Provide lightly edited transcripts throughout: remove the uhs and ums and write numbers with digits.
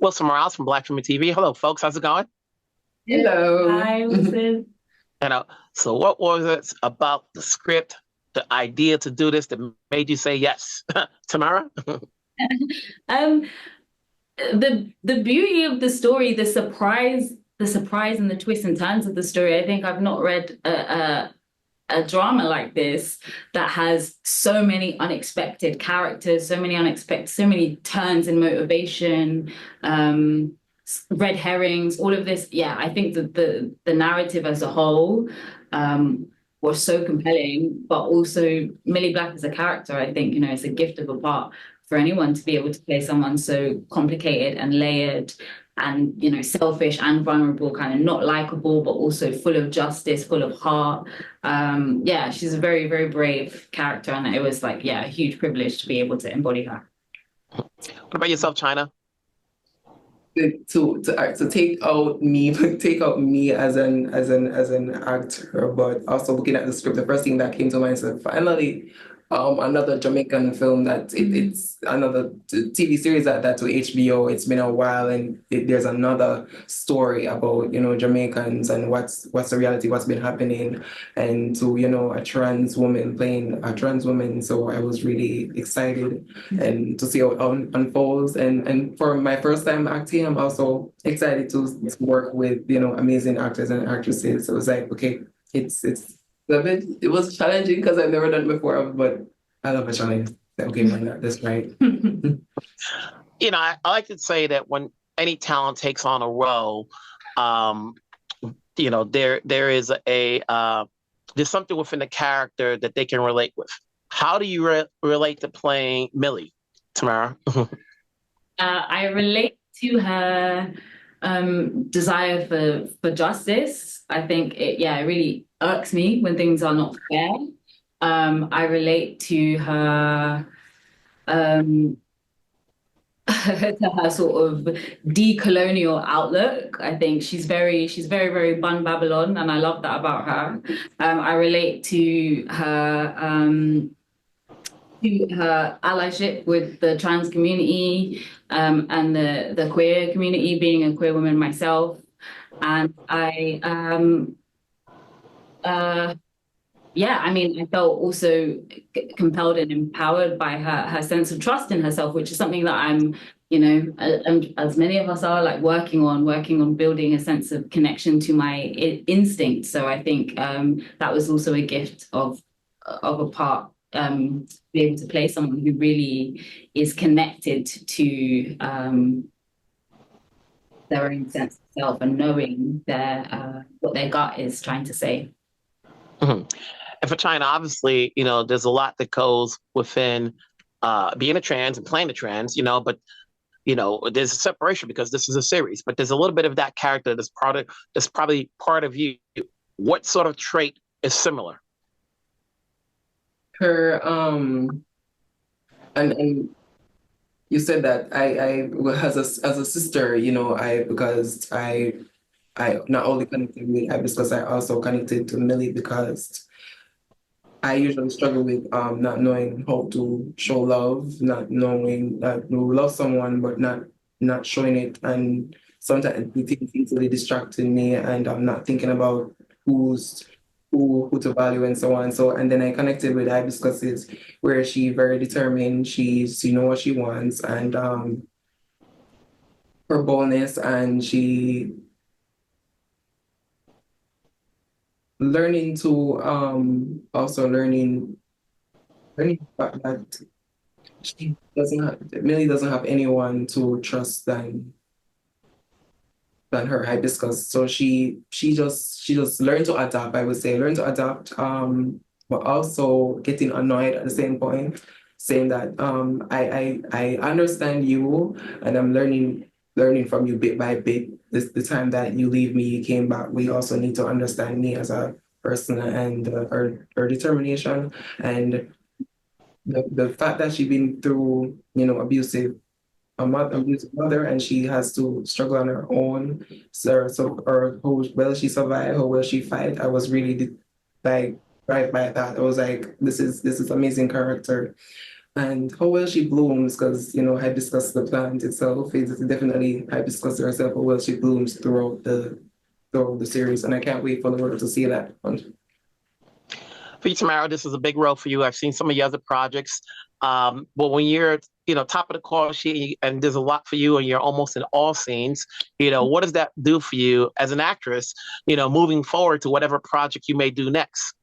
Wilson Morales from Black Film TV. Hello, folks. How's it going? Hello. Hi, Wilson. You know, so what was it about the script, the idea to do this that made you say yes, Tamara? Um, the beauty of the story, the surprise and the twists and turns of the story. I think I've not read a drama like this that has so many unexpected characters, so many turns in motivation, red herrings, all of this. Yeah, I think that the narrative as a whole was so compelling, but also Millie Black as a character, I think, it's a gift of a part for anyone to be able to play someone so complicated and layered and, selfish and vulnerable, kind of not likable, but also full of justice, full of heart. Yeah, she's a very, very brave character. And it was like, yeah, a huge privilege to be able to embody her. What about yourself, China? To take out me as an actor, but also looking at the script, the first thing that came to mind is that finally, another Jamaican film it's another TV series that's to HBO. It's been a while, and there's another story about Jamaicans and what's the reality, what's been happening, and to a trans woman playing a trans woman. So I was really excited and to see how it unfolds. And for my first time acting, I'm also excited to work with amazing actors and actresses. So it was like, okay, it's it was challenging because I've never done it before, but I love a challenge. Okay, man, that's right. I like to say that when any talent takes on a role, um, there is there's something within the character that they can relate with. How do you relate to playing Millie, Tamara? I relate to her desire for justice. I think it really irks me when things are not fair. I relate to her to her sort of decolonial outlook. I think she's very, very Bun Babylon, and I love that about her. I relate to her allyship with the trans community, and the queer community, being a queer woman myself. And yeah, I mean, I felt also compelled and empowered by her sense of trust in herself, which is something that as many of us are, like working on building a sense of connection to my instinct. So I think that was also a gift of a part, to be able to play someone who really is connected to their own sense of self and knowing what their gut is trying to say. Mhm. And for China, obviously, there's a lot that goes within being a trans and playing a trans, but there's a separation because this is a series, but there's a little bit of that character that's probably part of you. What sort of trait is similar? Her and you said that I as a sister, I because I not only connected with Hibiscus, I also connected to Millie because I usually struggle with not knowing how to show love, not knowing that you love someone but not showing it, and sometimes it easily distracting me, and I'm not thinking about who to value and so on. So and then I connected with Hibiscus's, where she very determined, she know what she wants, and her boldness, and she learning to also learning that she doesn't have Millie doesn't have anyone to trust than her Hibiscus. So she just learned to adapt, I would say, learn to adapt, but also getting annoyed at the same point, saying that I understand you, and I'm learning from you bit by bit. The time that you leave me, you came back. We also need to understand me as a person, and her determination, and the fact that she's been through abusive mother, and she has to struggle on her own. So or how will she survive? How will she fight? I was really like right by that. I was like, this is amazing character. and how well she blooms, because hibiscus, the plant itself, is definitely hibiscus herself, how well she blooms throughout the series, and I can't wait for the world to see that. For you, Tamara, this is a big role for you. I've seen some of your other projects. But when you're, top of the call sheet and there's a lot for you and you're almost in all scenes, what does that do for you as an actress, moving forward to whatever project you may do next?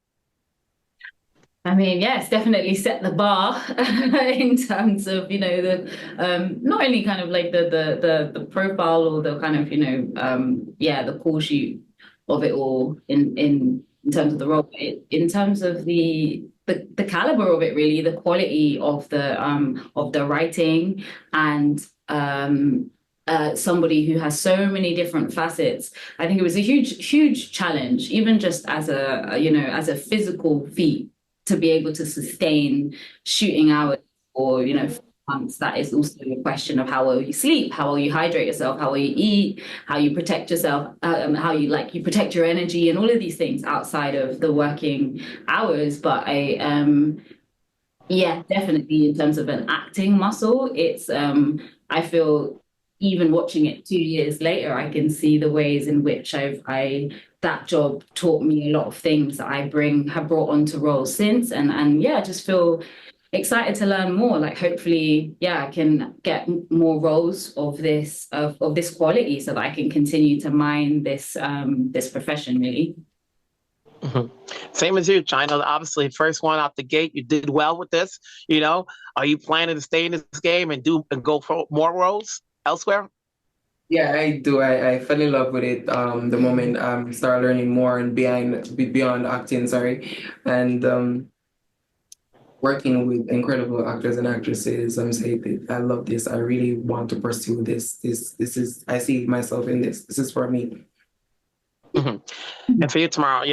I mean, yes, definitely set the bar in terms of, not only kind of like the profile or the kind of, the call sheet of it all in terms of the role, but in terms of the caliber of it, really, the quality of the writing, and somebody who has so many different facets. I think it was a huge challenge, even just as a physical feat, to be able to sustain shooting hours for 4 months. That is also a question of how well you sleep, how well you hydrate yourself, how well you eat, how you protect yourself, how you protect your energy, and all of these things outside of the working hours. But definitely in terms of an acting muscle, it's I feel, even watching it 2 years later, I can see the ways in which that job taught me a lot of things that I have brought onto roles since, and I just feel excited to learn more. Like, hopefully, I can get more roles of this quality, so that I can continue to mine this profession, really. Mm-hmm. Same as you, Chyna. Obviously, first one out the gate, you did well with this. Are you planning to stay in this game and go for more roles elsewhere? Yeah, I do. I fell in love with it the moment I started learning more and beyond acting, sorry, and working with incredible actors and actresses. I'm saying I love this. I really want to pursue this. This is, I see myself in this. This is for me. Mm-hmm. And for you, Tamara,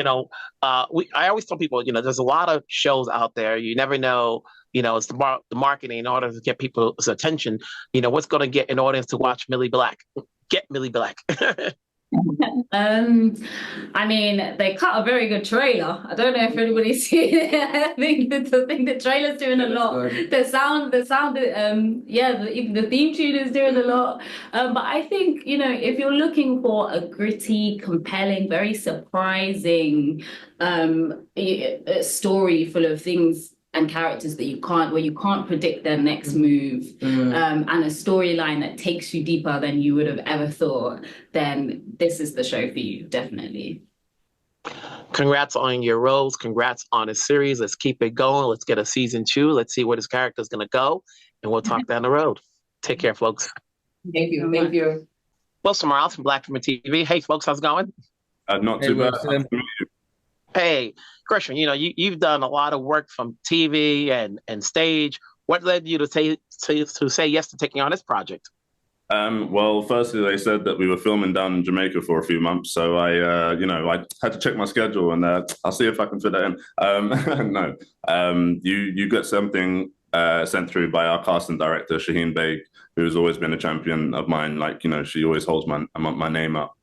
I always tell people, there's a lot of shows out there. You never know, it's the marketing in order to get people's attention. What's going to get an audience to watch Millie Black? Get Millie Black. I mean, they cut a very good trailer. I don't know if anybody's seen it. I think the trailer's doing a lot. The sound, even the theme tune is doing a lot. But I think, if you're looking for a gritty, compelling, very surprising story full of things and characters that you can't predict their next move, and a storyline that takes you deeper than you would have ever thought, then this is the show for you, definitely. Congrats on your roles. Congrats on a series. Let's keep it going. Let's get a season 2. Let's see where this character is going to go, and we'll talk down the road. Take care, folks. Thank you. Thank you. Well, Tamara from Black from TV. Hey, folks, how's it going? Not too bad. Hey, Gershwyn, you've done a lot of work from TV and stage. What led you to say yes to taking on this project? Well, firstly, they said that we were filming down in Jamaica for a few months, so I had to check my schedule, and I'll see if I can fit that in. No, you get something sent through by our casting director, Shaheen Baig, who's always been a champion of mine. She always holds my name up.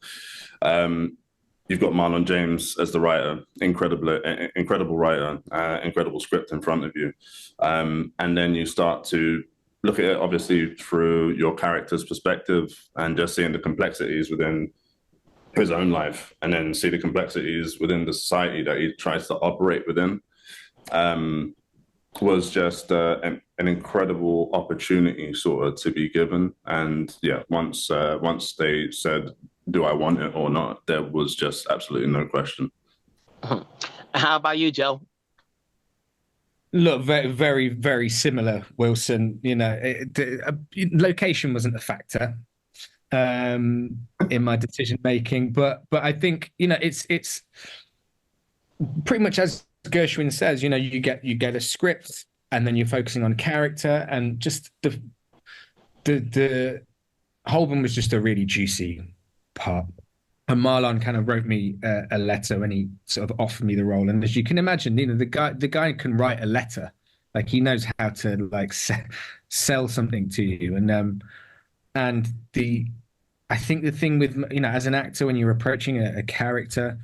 You've got Marlon James as the writer, incredible writer, incredible script in front of you. And then you start to look at it, obviously, through your character's perspective, and just seeing the complexities within his own life, and then see the complexities within the society that he tries to operate within, was just an incredible opportunity sort of to be given. And once they said, do I want it or not, there was just absolutely no question. How about you, Joe? Look, very, very, very similar, Wilson. Location wasn't a factor in my decision making, but I think it's pretty much as Gershwyn says. You get a script, and then you're focusing on character, and just the Holborn was just a really juicy part. And Marlon kind of wrote me a letter when he sort of offered me the role. And as you can imagine, the guy can write a letter. Like, he knows how to sell something to you. And I think the thing with, as an actor, when you're approaching a character,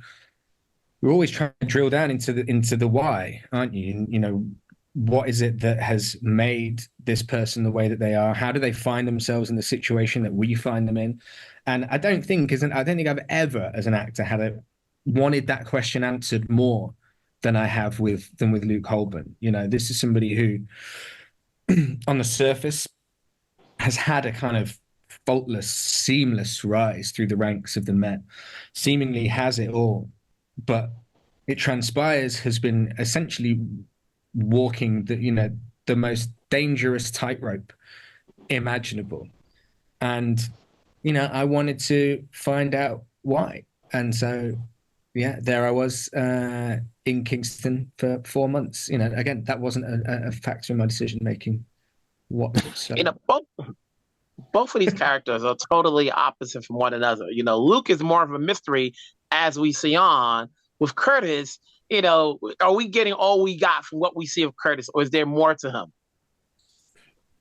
you're always trying to drill down into the why, aren't you? And, what is it that has made this person the way that they are? How do they find themselves in the situation that we find them in? And I don't think I've ever, as an actor, wanted that question answered more than I have with Luke Holborn. You know, this is somebody who, on the surface, has had a kind of faultless, seamless rise through the ranks of the Met, seemingly has it all, but it transpires has been essentially walking the most dangerous tightrope imaginable. And I wanted to find out why. And so yeah, there I was in Kingston for 4 months. Again, that wasn't a factor in my decision making whatsoever. Both of these characters are totally opposite from one another. Luke is more of a mystery as we see on. With Curtis, are we getting all we got from what we see of Curtis, or is there more to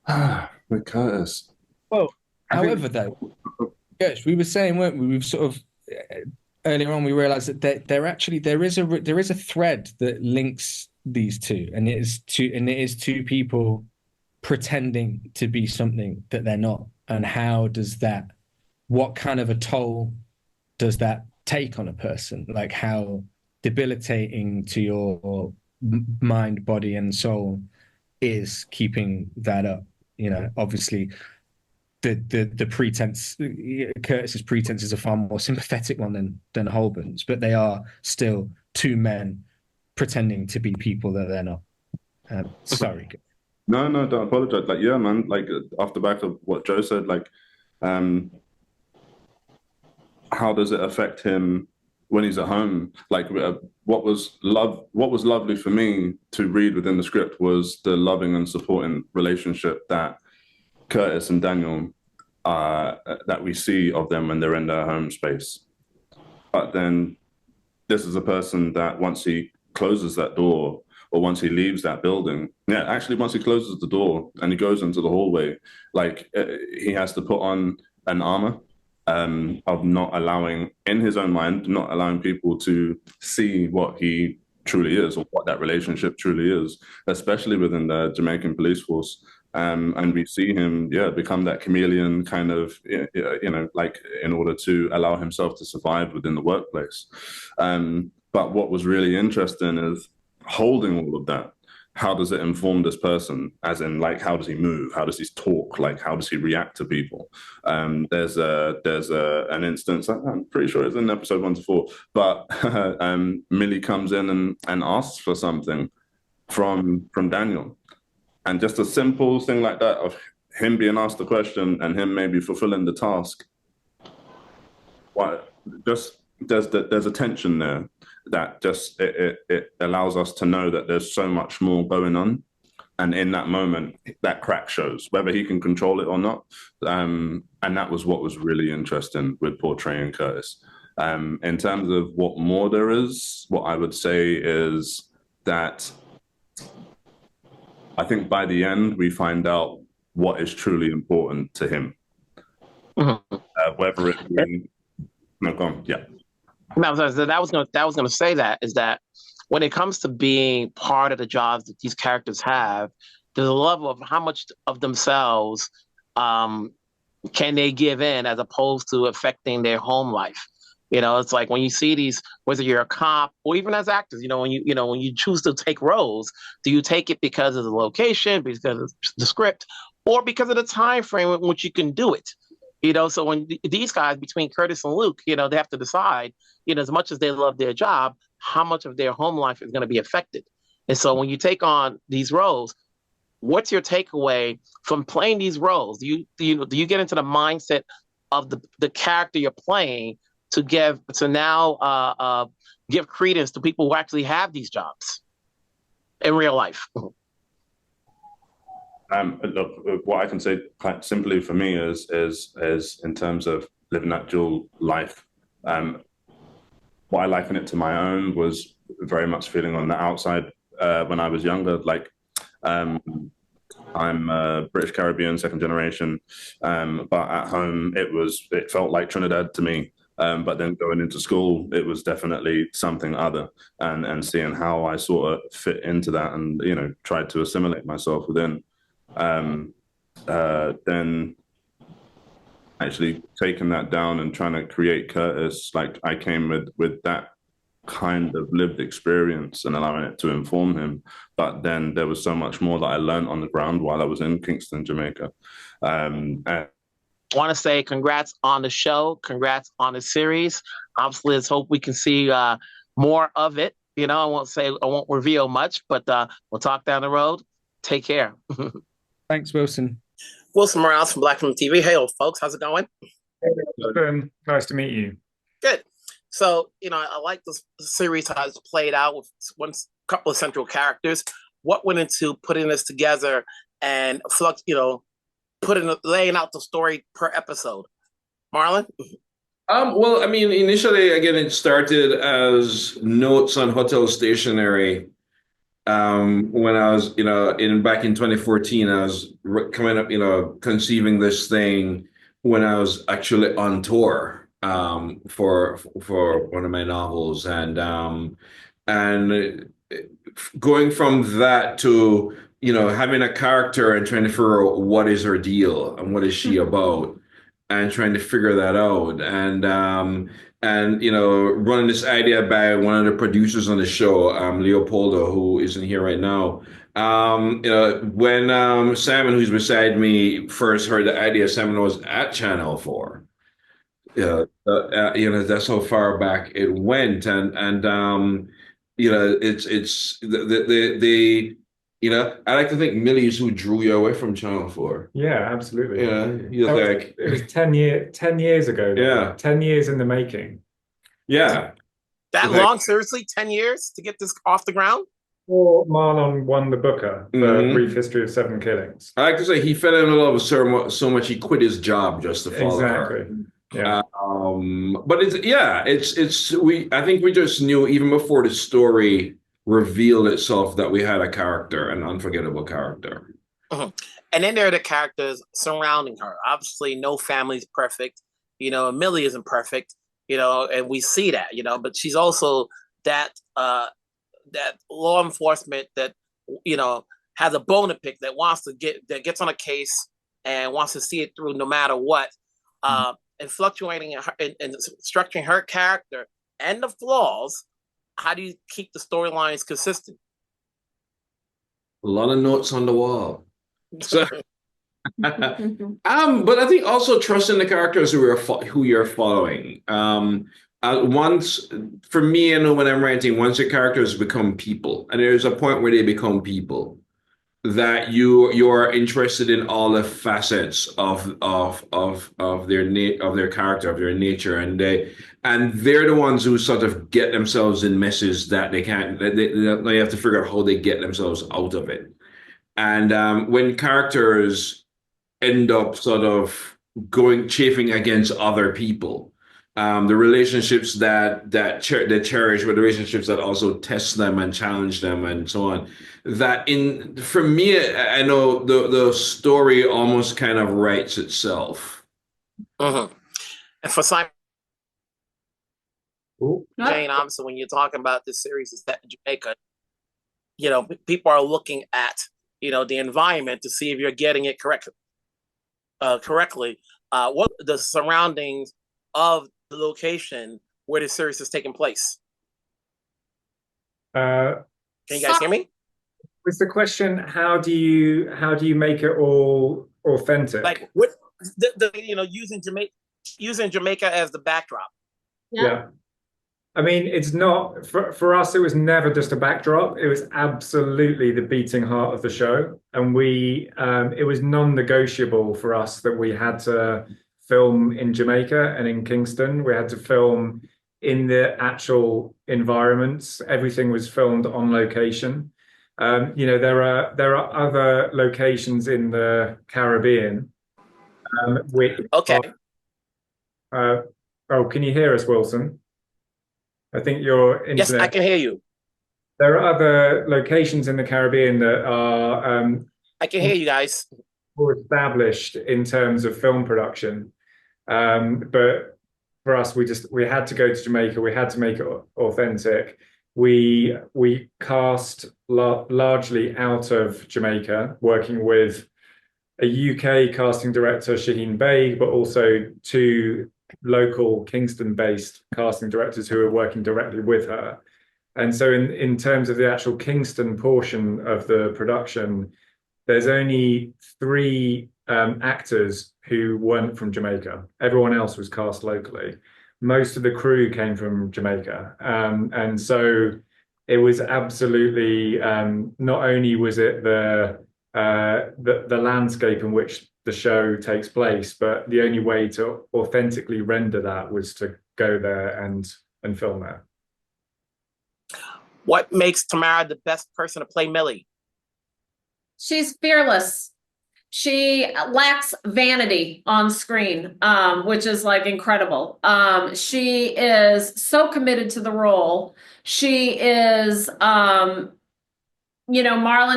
him? With Curtis. Well, however, though, yes, we were saying, weren't we? We've sort of earlier on we realized that there is a thread that links these two, and it is two people pretending to be something that they're not. And what kind of a toll does that take on a person? Like, how debilitating to your mind, body, and soul is keeping that up. Obviously the pretense, Curtis's pretense, is a far more sympathetic one than Holborn's, but they are still two men pretending to be people that they're not. Sorry. No, don't apologize. Like, yeah, man, like, off the back of what Joe said, like, how does it affect him when he's at home? Like, what was lovely for me to read within the script was the loving and supporting relationship that Curtis and Daniel, that we see of them when they're in their home space. But then this is a person that once he closes that door, or once he leaves that building, once he closes the door and he goes into the hallway, like, he has to put on an armor of not allowing, in his own mind, not allowing people to see what he truly is, or what that relationship truly is, especially within the Jamaican police force. And we see him, become that chameleon kind of, like, in order to allow himself to survive within the workplace. But what was really interesting is, holding all of that, how does it inform this person? As in, like, how does he move? How does he talk? Like, how does he react to people? There's an instance, I'm pretty sure it's in episode 1 to 4, but Millie comes in and asks for something from Daniel. And just a simple thing like that, of him being asked the question and him maybe fulfilling the task, there's a tension there that just it allows us to know that there's so much more going on. And in that moment, that crack shows, whether he can control it or not. And that was what was really interesting with portraying Curtis. In terms of what more there is, what I would say is that I think by the end, we find out what is truly important to him. Mm-hmm. Whether it be... No, go on. Yeah. I was going to say that when it comes to being part of the jobs that these characters have, there's a level of how much of themselves can they give in, as opposed to affecting their home life. It's like when you see these, whether you're a cop or even as actors, when you choose to take roles, do you take it because of the location, because of the script, or because of the time frame in which you can do it? So when these guys, between Curtis and Luke, they have to decide, as much as they love their job, how much of their home life is going to be affected. And so when you take on these roles, what's your takeaway from playing these roles? Do you get into the mindset of the character you're playing to now give credence to people who actually have these jobs in real life? Look, what I can say quite simply for me is in terms of living that dual life, what I liken it to my own was very much feeling on the outside when I was younger. Like, I'm British Caribbean, second generation, but at home it felt like Trinidad to me. But then going into school, it was definitely something other, and seeing how I sort of fit into that, and tried to assimilate myself within. Then actually taking that down and trying to create Curtis, like I came with that kind of lived experience and allowing it to inform him. But then there was so much more that I learned on the ground while I was in Kingston, Jamaica. And want to say congrats on the show, congrats on the series. Obviously, let's hope we can see more of it. I won't reveal much, but we'll talk down the road. Take care. Thanks, Wilson. Wilson Morales from Black Film TV. Hey, old folks, how's it going? Nice to meet you. Good. So, I like this series how it's played out with one couple of central characters. What went into putting this together and laying out the story per episode? Marlon? Well, I mean, initially, again, it started as notes on hotel stationery. When I was, back in 2014, I was coming up, conceiving this thing when I was actually on tour for one of my novels, and going from that to having a character and trying to figure out what is her deal and what is she about, and trying to figure that out, and running this idea by one of the producers on the show, Leopoldo, who isn't here right now. When Simon, who's beside me, first heard the idea, Simon was at Channel 4. That's how far back it went, and it's I like to think Millie is who drew you away from Channel 4. Yeah, absolutely. It was 10 years ago. Yeah. 10 years in the making. Yeah. That long? Seriously? 10 years to get this off the ground? Or Marlon won the Booker for Brief History of 7 Killings. I like to say he fell in love with so much he quit his job just to follow her. Yeah. But I think we just knew even before the story revealed itself that we had a character, an unforgettable character. Mm-hmm. And then there are the characters surrounding her. Obviously, no family's perfect. Millie isn't perfect, and we see that, but she's also that law enforcement that, has a bone to pick, that gets on a case and wants to see it through no matter what. And fluctuating and structuring her character and the flaws. How do you keep the storylines consistent? A lot of notes on the wall. So, but I think also trusting the characters who you're following. Once, for me, I know when I'm writing, once your characters become people, and there's a point where they become people, that you are interested in all the facets of their character, of their nature, and they're the ones who sort of get themselves in messes that they can't. They have to figure out how they get themselves out of it. And when characters end up sort of chafing against other people, the relationships that they cherish, but the relationships that also test them and challenge them and so on. For me, I know the story almost kind of writes itself. Mm-hmm. And for Simon, Jane, obviously, when you're talking about this series is set in Jamaica, people are looking at, the environment to see if you're getting it correctly. What the surroundings of the location where the series is taking place? Can you guys hear me? Was the question, how do you make it all authentic? Like what using Jamaica as the backdrop. Yeah. I mean, it's not for us. It was never just a backdrop. It was absolutely the beating heart of the show, and it was non-negotiable for us that we had to film in Jamaica and in Kingston. We had to film in the actual environments. Everything was filmed on location. There are other locations in the Caribbean. Okay. Can you hear us, Wilson? I think your internet. Yes, I can hear you. There are other locations in the Caribbean that are. I can hear you guys. More established in terms of film production, but for us, we had to go to Jamaica. We had to make it authentic. We cast largely out of Jamaica, working with a UK casting director, Shaheen Beg, but also 2 local Kingston-based casting directors who are working directly with her. And so in terms of the actual Kingston portion of the production, there's only 3 actors who weren't from Jamaica. Everyone else was cast locally. Most of the crew came from Jamaica. And so it was absolutely, not only was it the landscape in which the show takes place, but the only way to authentically render that was to go there and film there. What makes Tamara the best person to play Millie? She's fearless. She lacks vanity on screen, which is like incredible. She is so committed to the role. She is, Marlon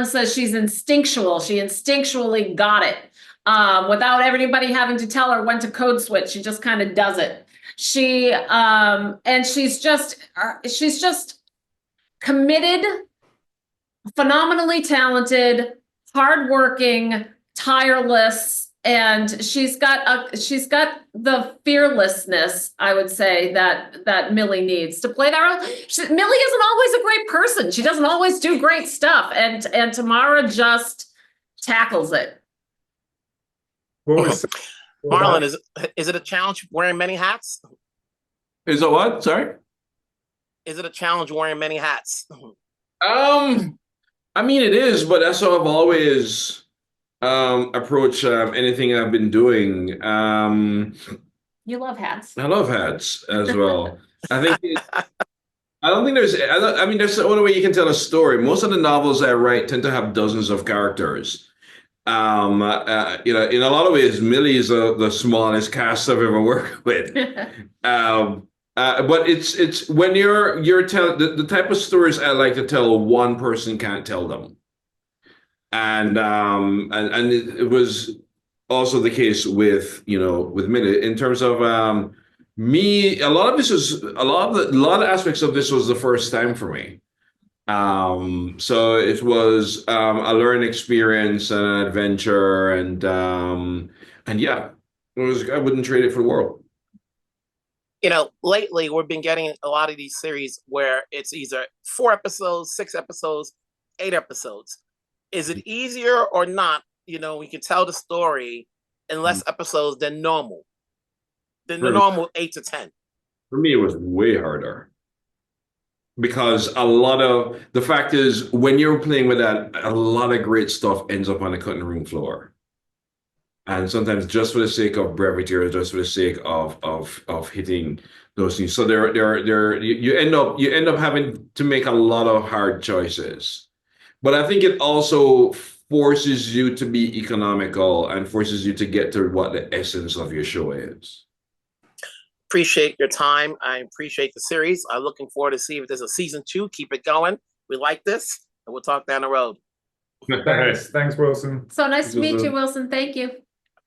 says she's instinctual. She instinctually got it without everybody having to tell her when to code switch. She just kind of does it. And she's just committed, phenomenally talented, hardworking, tireless, and she's got the fearlessness, I would say, that Millie needs to play that role. Millie isn't always a great person. She doesn't always do great stuff, and Tamara just tackles it. Marlon, is it a challenge wearing many hats? Is it what? Sorry? Is it a challenge wearing many hats? I mean, it is, but that's how I've always approached anything I've been doing. You love hats. I love hats as well. I think I don't think there's. I mean, there's one way you can tell a story. Most of the novels I write tend to have dozens of characters. In a lot of ways, Millie is the smallest cast I've ever worked with. But it's when you're telling the type of stories I like to tell, one person can't tell them, and it was also the case with Millie in terms of me. A lot of aspects of this was the first time for me. So it was a learning experience and an adventure, and yeah, I wouldn't trade it for the world. Lately we've been getting a lot of these series where it's either 4 episodes, 6 episodes, 8 episodes. Is it easier or not? We can tell the story in less episodes than normal. Than the normal 8 to 10. For me, it was way harder. Because the fact is, when you're playing with that, a lot of great stuff ends up on the cutting room floor. And sometimes just for the sake of brevity or just for the sake of hitting those things. So you end up having to make a lot of hard choices. But I think it also forces you to be economical and forces you to get to what the essence of your show is. Appreciate your time. I appreciate the series. I'm looking forward to see if there's a season 2. Keep it going. We like this, and we'll talk down the road. Thanks, Wilson. So nice to meet you, Wilson. Thank you.